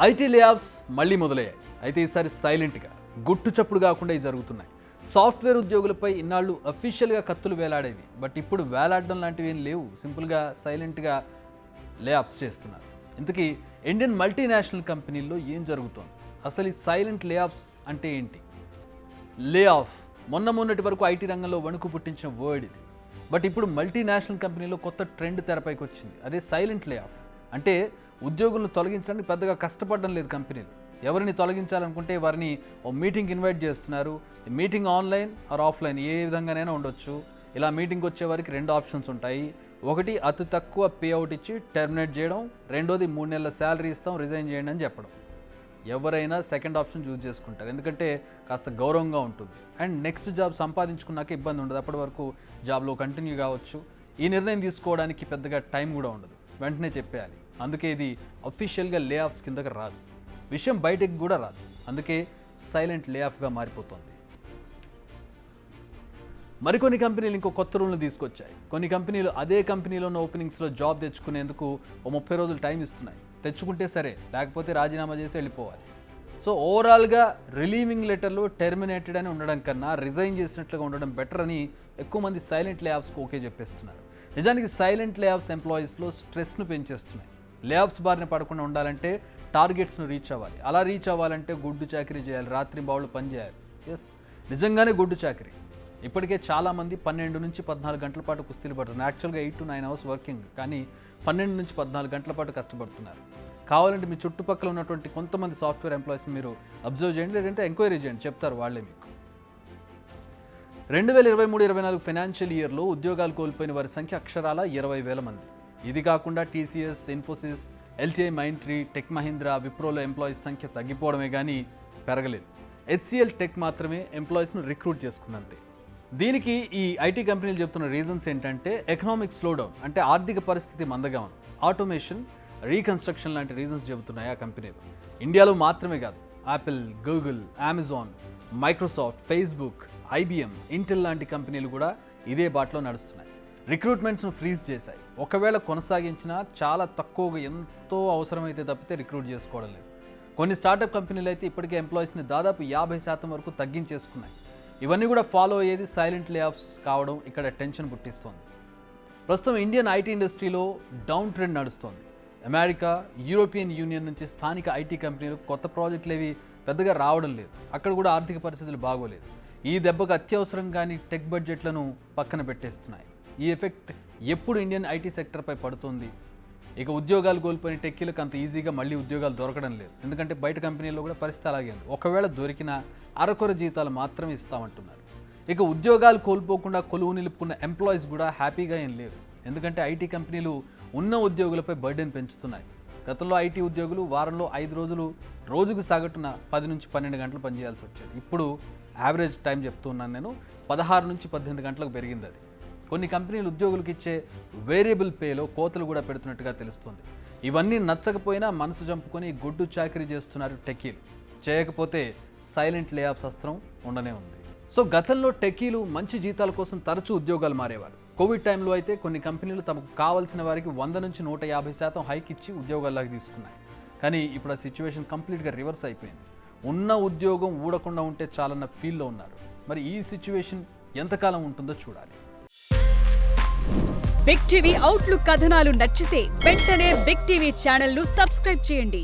IT layoffs మళ్ళీ మొదలయ్యాయి. అయితే ఈసారి సైలెంట్గా, గుట్టు చప్పుడు కాకుండా ఇవి జరుగుతున్నాయి. సాఫ్ట్వేర్ ఉద్యోగులపై ఇన్నాళ్ళు అఫీషియల్గా కత్తులు వేలాడేవి. బట్ ఇప్పుడు వేలాడడం లాంటివి ఏం లేవు. సింపుల్గా సైలెంట్గా లేఆఫ్స్ చేస్తున్నారు. ఇంతకీ ఇండియన్ మల్టీనేషనల్ కంపెనీల్లో ఏం జరుగుతోంది? అసలు ఈ సైలెంట్ లేఆఫ్స్ అంటే ఏంటి? లేఆఫ్ మొన్నటి వరకు ఐటీ రంగంలో వణుకు పుట్టించిన వర్డ్ ఇది. బట్ ఇప్పుడు మల్టీనేషనల్ కంపెనీలో కొత్త ట్రెండ్ తెరపైకి వచ్చింది. అదే సైలెంట్ లేఆఫ్. అంటే ఉద్యోగులను తొలగించడానికి పెద్దగా కష్టపడడం లేదు కంపెనీలు. ఎవరిని తొలగించాలనుకుంటే వారిని ఓ మీటింగ్కి ఇన్వైట్ చేస్తున్నారు. మీటింగ్ ఆన్లైన్ ఆర్ ఆఫ్లైన్ ఏ విధంగానైనా ఉండొచ్చు. ఇలా మీటింగ్కి వచ్చే వారికి 2 ఆప్షన్స్ ఉంటాయి. ఒకటి, అతి తక్కువ పే అవుట్ ఇచ్చి టెర్మినేట్ చేయడం. రెండోది, 3 నెలల శాలరీ ఇస్తాం, రిజైన్ చేయండి అని చెప్పడం. ఎవరైనా సెకండ్ ఆప్షన్ చూస్ చేసుకుంటారు. ఎందుకంటే కాస్త గౌరవంగా ఉంటుంది. అండ్ నెక్స్ట్ జాబ్ సంపాదించుకున్నాక ఇబ్బంది ఉండదు. అప్పటి వరకు జాబ్లో కంటిన్యూ కావచ్చు. ఈ నిర్ణయం తీసుకోవడానికి పెద్దగా టైం కూడా ఉండదు. వెంటనే చెప్పేయాలి. అందుకే ఇది అఫీషియల్గా లే ఆఫ్స్ కిందకి రాదు. విషయం బయటకు కూడా రాదు. అందుకే సైలెంట్ లే ఆఫ్గా మారిపోతుంది. మరికొన్ని కంపెనీలు ఇంకో కొత్త రూల్ని తీసుకొచ్చాయి. కొన్ని కంపెనీలు అదే కంపెనీలో ఉన్న ఓపెనింగ్స్లో జాబ్ తెచ్చుకునేందుకు ఓ 30 రోజులు టైం ఇస్తున్నాయి. తెచ్చుకుంటే సరే, లేకపోతే రాజీనామా చేసి వెళ్ళిపోవాలి. సో ఓవరాల్గా రిలీవింగ్ లెటర్లో టెర్మినేటెడ్ అని ఉండడం కన్నా రిజైన్ చేసినట్లుగా ఉండడం బెటర్ అని ఎక్కువ మంది సైలెంట్ లే ఆఫ్స్కి ఓకే చెప్పేస్తున్నారు. నిజానికి సైలెంట్ లే ఆఫ్స్ ఎంప్లాయీస్లో స్ట్రెస్ను పెంచేస్తున్నాయి. లే ఆఫ్స్ బారిన పడకుండా ఉండాలంటే టార్గెట్స్ను రీచ్ అవ్వాలి. అలా రీచ్ అవ్వాలంటే గుడ్డు చాకరీ చేయాలి, రాత్రి బావులు పని చేయాలి. ఎస్, నిజంగానే గుడ్డు చాకరీ. ఇప్పటికే చాలామంది 12 నుంచి 14 గంటల పాటు కుస్తీలు పడుతున్నారు. యాక్చువల్గా 8 to 9 hours వర్కింగ్, కానీ 12 నుంచి 14 గంటల పాటు కష్టపడుతున్నారు. కావాలంటే మీ చుట్టుపక్కల ఉన్నటువంటి కొంతమంది సాఫ్ట్వేర్ ఎంప్లాయీస్ని మీరు అబ్జర్వ్ చేయండి, లేదంటే ఎంక్వైరీ చేయండి, చెప్తారు వాళ్ళే మీకు. 2023-24 ఫైనాన్షియల్ ఇయర్లో ఉద్యోగాలు కోల్పోయిన వారి సంఖ్య అక్షరాల 20,000 మంది. ఇది కాకుండా టీసీఎస్, ఇన్ఫోసిస్, ఎల్టీఐ, మైంట్రీ, టెక్ మహీంద్రా, విప్రోలో ఎంప్లాయీస్ సంఖ్య తగ్గిపోవడమే కానీ పెరగలేదు. హెచ్సిఎల్ టెక్ మాత్రమే ఎంప్లాయీస్ను రిక్రూట్ చేసుకుందంతే. దీనికి ఈ ఐటీ కంపెనీలు చెప్తున్న రీజన్స్ ఏంటంటే ఎకనామిక్ స్లోడౌన్, అంటే ఆర్థిక పరిస్థితి మందగమనం, ఆటోమేషన్, రీకన్స్ట్రక్షన్ లాంటి రీజన్స్ చెబుతున్నాయి ఆ కంపెనీలు. ఇండియాలో మాత్రమే కాదు, Apple, Google, Amazon, Microsoft, Facebook, IBM, Intel లాంటి కంపెనీలు కూడా ఇదే బాటలో నడుస్తున్నాయి. రిక్రూట్మెంట్స్ను ఫ్రీజ్ చేశాయి. ఒకవేళ కొనసాగించినా చాలా తక్కువగా, ఎంతో అవసరమైతే తప్పితే రిక్రూట్ చేసుకోవడం లేదు. కొన్ని స్టార్టప్ కంపెనీలు అయితే ఇప్పటికే ఎంప్లాయీస్ని దాదాపు 50% వరకు తగ్గించేసుకున్నాయి. ఇవన్నీ కూడా ఫాలో అయ్యేది సైలెంట్ లే ఆఫ్స్ కావడం ఇక్కడ టెన్షన్ పుట్టిస్తోంది. ప్రస్తుతం ఇండియన్ ఐటీ ఇండస్ట్రీలో డౌన్ ట్రెండ్ నడుస్తోంది. అమెరికా, యూరోపియన్ యూనియన్ నుంచి స్థానిక ఐటీ కంపెనీలు కొత్త ప్రాజెక్టులు ఏవి పెద్దగా రావడం లేదు. అక్కడ కూడా ఆర్థిక పరిస్థితులు బాగోలేదు. ఈ దెబ్బకు అత్యవసరం కానీ టెక్ బడ్జెట్లను పక్కన పెట్టేస్తున్నాయి. ఈ ఎఫెక్ట్ ఎప్పుడు ఇండియన్ ఐటీ సెక్టర్పై పడుతుంది? ఇక ఉద్యోగాలు కోల్పోయిన టెక్కీలకు అంత ఈజీగా మళ్ళీ ఉద్యోగాలు దొరకడం లేదు. ఎందుకంటే బయట కంపెనీల్లో కూడా పరిస్థితి అలాగే ఉంది. ఒకవేళ దొరికినా అరకొర జీతాలు మాత్రమే ఇస్తామంటున్నారు. ఇక ఉద్యోగాలు కోల్పోకుండా కొలువు నిలుపుకున్న ఎంప్లాయీస్ కూడా హ్యాపీగా ఏం లేరు. ఎందుకంటే ఐటీ కంపెనీలు ఉన్న ఉద్యోగులపై బర్డెన్ పెంచుతున్నాయి. గతంలో ఐటీ ఉద్యోగులు వారంలో 5 రోజులు, రోజుకు సగటున 10 నుంచి 12 గంటలు పనిచేయాల్సి వచ్చేది. ఇప్పుడు యావరేజ్ టైం చెప్తున్నాను నేను, 16 నుంచి 18 గంటలకు పెరిగింది అది. కొన్ని కంపెనీలు ఉద్యోగులకు ఇచ్చే వేరియబుల్ పేలో కోతలు కూడా పెడుతున్నట్టుగా తెలుస్తుంది. ఇవన్నీ నచ్చకపోయినా మనసు చంపుకొని గుడ్డు చాకరీ చేస్తున్నారు టెక్కీలు. చేయకపోతే సైలెంట్ లే ఆఫ్స్ అస్త్రం ఉండనే ఉంది. సో గతంలో టెక్కీలు మంచి జీతాల కోసం తరచూ ఉద్యోగాలు మారేవారు. కోవిడ్ టైంలో అయితే కొన్ని కంపెనీలు తమకు కావాల్సిన వారికి 100 నుంచి 150% హైక్ ఇచ్చి ఉద్యోగాల్లోకి తీసుకున్నాయి. కానీ ఇప్పుడు ఆ సిచ్యువేషన్ కంప్లీట్గా రివర్స్ అయిపోయింది. ఉన్న ఉద్యోగం ఊడకుండా ఉంటే చాలన్న ఫీల్లో ఉన్నారు. మరి ఈ సిచ్యువేషన్ ఎంతకాలం ఉంటుందో చూడాలి. బిగ్ టీవీ అవుట్లుక్ కథనాలు నచ్చితే వెంటనే బిగ్ టీవీ ఛానల్ ను సబ్స్క్రైబ్ చేయండి.